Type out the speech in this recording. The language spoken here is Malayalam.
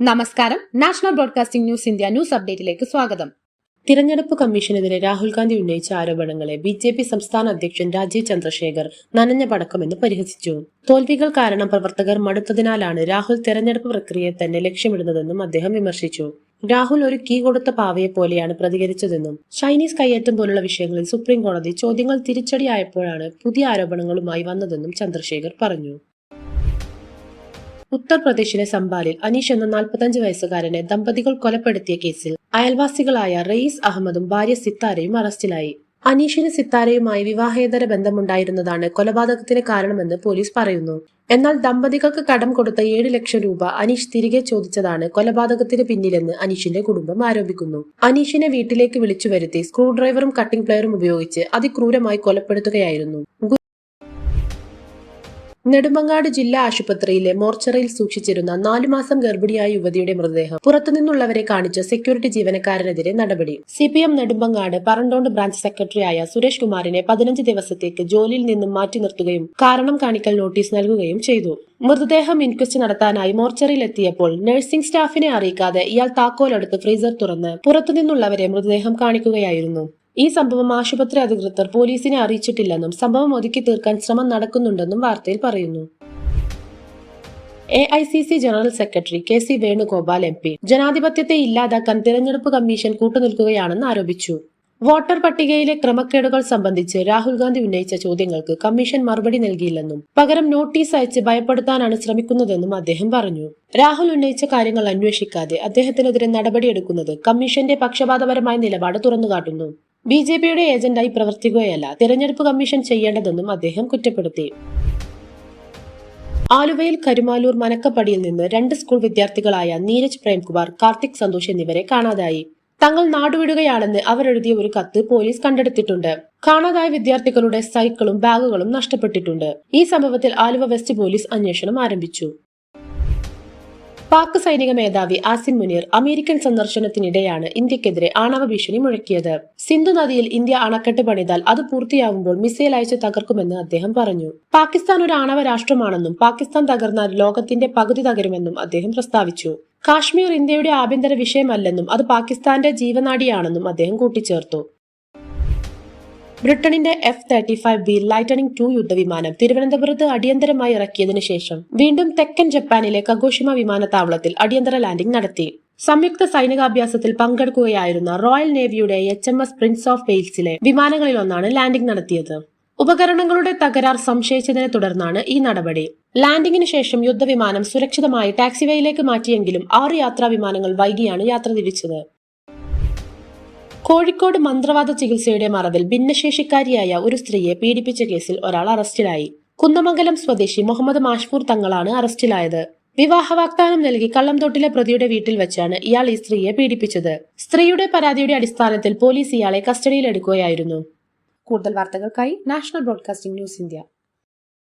നമസ്കാരം. National broadcasting news India news അപ്ഡേറ്റിലേക്ക് സ്വാഗതം. തിരഞ്ഞെടുപ്പ് കമ്മീഷനെതിരെ രാഹുൽ ഗാന്ധി ഉന്നയിച്ച ആരോപണങ്ങളെ ബി.ജെ.പി സംസ്ഥാന അധ്യക്ഷൻ രാജീവ് ചന്ദ്രശേഖർ നനഞ്ഞ പടക്കമെന്ന് പരിഹസിച്ചു. തോൽവികൾ കാരണം പ്രവർത്തകർ മടുത്തതിനാലാണ് രാഹുൽ തെരഞ്ഞെടുപ്പ് പ്രക്രിയയെ തന്നെ ലക്ഷ്യമിടുന്നതെന്നും അദ്ദേഹം വിമർശിച്ചു. രാഹുൽ ഒരു കീ കൊടുത്ത പാവയെ പോലെയാണ് പ്രതികരിച്ചതെന്നും ചൈനീസ് കയ്യേറ്റം പോലുള്ള വിഷയങ്ങളിൽ സുപ്രീം കോടതി ചോദ്യങ്ങൾ തിരിച്ചടിയായപ്പോഴാണ് പുതിയ ആരോപണങ്ങളുമായി വന്നതെന്നും ചന്ദ്രശേഖർ പറഞ്ഞു. ഉത്തർപ്രദേശിലെ സംബാലിൽ അനീഷ് എന്ന 45 വയസ്സുകാരനെ ദമ്പതികൾ കൊലപ്പെടുത്തിയ കേസിൽ അയൽവാസികളായ റയീസ് അഹമ്മദും ഭാര്യ സിത്താരയും അറസ്റ്റിലായി. അനീഷിന് സിത്താരയുമായി വിവാഹേതര ബന്ധമുണ്ടായിരുന്നതാണ് കൊലപാതകത്തിന് കാരണമെന്ന് പോലീസ് പറയുന്നു. എന്നാൽ ദമ്പതികൾക്ക് കടം കൊടുത്ത 7 ലക്ഷം രൂപ അനീഷ് തിരികെ ചോദിച്ചതാണ് കൊലപാതകത്തിന് പിന്നിലെന്ന് അനീഷിന്റെ കുടുംബം ആരോപിക്കുന്നു. അനീഷിനെ വീട്ടിലേക്ക് വിളിച്ചു വരുത്തി സ്ക്രൂ ഡ്രൈവറും കട്ടിംഗ് പ്ലെയറും ഉപയോഗിച്ച് അതിക്രൂരമായി കൊലപ്പെടുത്തുകയായിരുന്നു. നെടുമങ്ങാട് ജില്ലാ ആശുപത്രിയിലെ മോർച്ചറിയിൽ സൂക്ഷിച്ചിരുന്ന 4 മാസം ഗർഭിണിയായ യുവതിയുടെ മൃതദേഹം പുറത്തുനിന്നുള്ളവരെ കാണിച്ച സെക്യൂരിറ്റി ജീവനക്കാരനെതിരെ നടപടി. CPM നെടുമങ്ങാട് പറണ്ടോണ്ട് ബ്രാഞ്ച് സെക്രട്ടറിയായ സുരേഷ് കുമാറിനെ 15 ദിവസത്തേക്ക് ജോലിയിൽ നിന്നും മാറ്റി നിർത്തുകയും കാരണം കാണിക്കൽ നോട്ടീസ് നൽകുകയും ചെയ്തു. മൃതദേഹം ഇൻക്വസ്റ്റ് നടത്താനായി മോർച്ചറിയിൽ എത്തിയപ്പോൾ നഴ്സിംഗ് സ്റ്റാഫിനെ അറിയിക്കാതെ ഇയാൾ താക്കോലെടുത്ത് ഫ്രീസർ തുറന്ന് പുറത്തുനിന്നുള്ളവരെ മൃതദേഹം കാണിക്കുകയായിരുന്നു. ഈ സംഭവം ആശുപത്രി അധികൃതർ പോലീസിനെ അറിയിച്ചിട്ടില്ലെന്നും സംഭവം ഒതുക്കി തീർക്കാൻ ശ്രമം നടക്കുന്നുണ്ടെന്നും വാർത്തയിൽ പറയുന്നു. AICC general secretary KC Venugopal MP ജനാധിപത്യത്തെ ഇല്ലാതാക്കാൻ തിരഞ്ഞെടുപ്പ് കമ്മീഷൻ കൂട്ടുനിൽക്കുകയാണെന്ന് ആരോപിച്ചു. വോട്ടർ പട്ടികയിലെ ക്രമക്കേടുകൾ സംബന്ധിച്ച് രാഹുൽ ഗാന്ധി ഉന്നയിച്ച ചോദ്യങ്ങൾക്ക് കമ്മീഷൻ മറുപടി നൽകിയില്ലെന്നും പകരം നോട്ടീസ് അയച്ച് ഭയപ്പെടുത്താനാണ് ശ്രമിക്കുന്നതെന്നും അദ്ദേഹം പറഞ്ഞു. രാഹുൽ ഉന്നയിച്ച കാര്യങ്ങൾ അന്വേഷിക്കാതെ അദ്ദേഹത്തിനെതിരെ നടപടിയെടുക്കുന്നത് കമ്മീഷന്റെ പക്ഷപാതപരമായ നിലപാട് തുറന്നുകാട്ടുന്നു. BJPയുടെ ഏജന്റായി പ്രവർത്തിക്കുകയല്ല തിരഞ്ഞെടുപ്പ് കമ്മീഷൻ ചെയ്യേണ്ടതെന്നും അദ്ദേഹം കുറ്റപ്പെടുത്തി. ആലുവയിൽ കരുമാലൂർ മനക്കപ്പടിയിൽ നിന്ന് 2 സ്കൂൾ വിദ്യാർത്ഥികളായ നീരജ് പ്രേംകുമാർ, കാർത്തിക് സന്തോഷ് എന്നിവരെ കാണാതായി. തങ്ങൾ നാടുവിടുകയാണെന്ന് അവരെഴുതിയ ഒരു കത്ത് പോലീസ് കണ്ടെടുത്തിട്ടുണ്ട്. കാണാതായ വിദ്യാർത്ഥികളുടെ സൈക്കിളും ബാഗുകളും നഷ്ടപ്പെട്ടിട്ടുണ്ട്. ഈ സംഭവത്തിൽ ആലുവ വെസ്റ്റ് പോലീസ് അന്വേഷണം ആരംഭിച്ചു. പാക് സൈനിക മേധാവി ആസിം മുനീർ അമേരിക്കൻ സന്ദർശനത്തിനിടെയാണ് ഇന്ത്യക്കെതിരെ ആണവ ഭീഷണി മുഴക്കിയത്. സിന്ധു നദിയിൽ ഇന്ത്യ അണക്കെട്ട് പണിതാൽ അത് പൂർത്തിയാവുമ്പോൾ മിസൈൽ അയച്ച് തകർക്കുമെന്ന് അദ്ദേഹം പറഞ്ഞു. പാകിസ്ഥാൻ ഒരു ആണവ രാഷ്ട്രമാണെന്നും പാകിസ്ഥാൻ തകർന്നാൽ ലോകത്തിന്റെ പകുതി തകരുമെന്നും അദ്ദേഹം പ്രസ്താവിച്ചു. കാശ്മീർ ഇന്ത്യയുടെ ആഭ്യന്തര വിഷയമല്ലെന്നും അത് പാകിസ്ഥാന്റെ ജീവനാഡിയാണെന്നും അദ്ദേഹം കൂട്ടിച്ചേർത്തു. ബ്രിട്ടനിന്റെ F-35B ലൈറ്റനിംഗ് 2 യുദ്ധവിമാനം തിരുവനന്തപുരത്ത് അടിയന്തരമായി ഇറക്കിയതിനു ശേഷം വീണ്ടും തെക്കൻ ജപ്പാനിലെ കഗോഷിമ വിമാനത്താവളത്തിൽ അടിയന്തര ലാൻഡിംഗ് നടത്തി. സംയുക്ത സൈനികാഭ്യാസത്തിൽ പങ്കെടുക്കുകയായിരുന്ന റോയൽ നേവിയുടെ HMS പ്രിൻസ് ഓഫ് വെയിൽസിലെ വിമാനങ്ങളിലൊന്നാണ് ലാൻഡിംഗ് നടത്തിയത്. ഉപകരണങ്ങളുടെ തകരാർ സംശയിച്ചതിനെ തുടർന്നാണ് ഈ നടപടി. ലാൻഡിംഗിന് ശേഷം യുദ്ധവിമാനം സുരക്ഷിതമായി ടാക്സിവേയിലേക്ക് മാറ്റിയെങ്കിലും 6 യാത്രാ വിമാനങ്ങൾ വൈകിയാണ് യാത്ര തിരിച്ചത്. കോഴിക്കോട് മന്ത്രവാദ ചികിത്സയുടെ മറവിൽ ഭിന്നശേഷിക്കാരിയായ ഒരു സ്ത്രീയെ പീഡിപ്പിച്ച കേസിൽ ഒരാൾ അറസ്റ്റിലായി. കുന്നമംഗലം സ്വദേശി മുഹമ്മദ് മാഷ്മൂർ തങ്ങളാണ് അറസ്റ്റിലായത്. വിവാഹ വാഗ്ദാനം നൽകി കള്ളംതൊട്ടിലെ പ്രതിയുടെ വീട്ടിൽ വെച്ചാണ് ഇയാൾ ഈ സ്ത്രീയെ പീഡിപ്പിച്ചത്. സ്ത്രീയുടെ പരാതിയുടെ അടിസ്ഥാനത്തിൽ പോലീസ് ഇയാളെ കസ്റ്റഡിയിലെടുക്കുകയായിരുന്നു. കൂടുതൽ വാർത്തകൾക്കായി നാഷണൽ ബ്രോഡ്കാസ്റ്റിംഗ് ന്യൂസ് ഇന്ത്യ